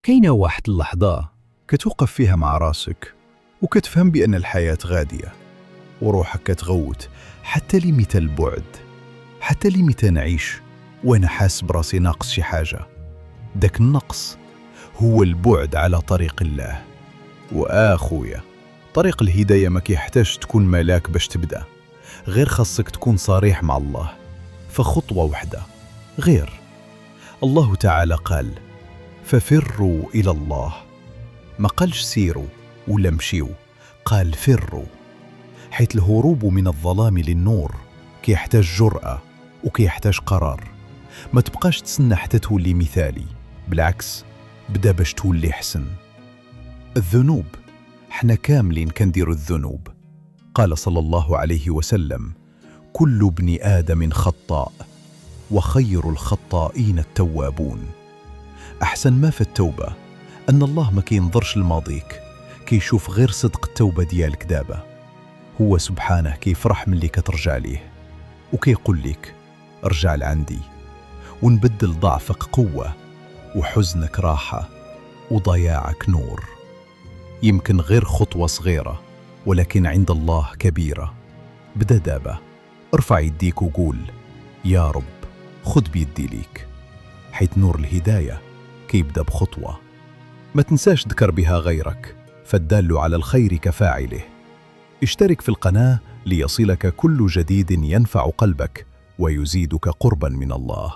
كاينة واحد اللحظة كتوقف فيها مع راسك وكتفهم بأن الحياة غادية وروحك كتغوت. حتى لمتى البعد؟ حتى لمتى نعيش وأنا حاس براسي ناقص شي حاجة؟ داك النقص هو البعد على طريق الله. وآخويا، طريق الهداية ما كيحتاج تكون ملاك باش تبدأ، غير خاصك تكون صريح مع الله. فخطوة وحدة غير. الله تعالى قال: ففروا إلى الله. ما قالش سيروا ولا مشيوا، قال فروا، حيث الهروب من الظلام للنور كيحتاج جرأة وكيحتاج قرار. ما تبقاش تسنى حتى تولي مثالي، بالعكس بدا باش تولي حسن. الذنوب، حنا كاملين كنديروا الذنوب. قال صلى الله عليه وسلم: كل ابن آدم خطاء وخير الخطائين التوابون. أحسن ما في التوبة أن الله ما كينظرش لماضيك، كيشوف غير صدق التوبة ديالك دابا. هو سبحانه كيفرح ملي كترجع ليه وكيقول لك: ارجع لعندي ونبدل ضعفك قوة وحزنك راحة وضياعك نور. يمكن غير خطوة صغيرة، ولكن عند الله كبيرة. بدا دابا، ارفع يديك وقول: يا رب خد بيدي ليك، حيث نور الهداية كيبدا بخطوة. ما تنساش ذكر بها غيرك، فالدال على الخير كفاعله. اشترك في القناة ليصلك كل جديد ينفع قلبك ويزيدك قربا من الله.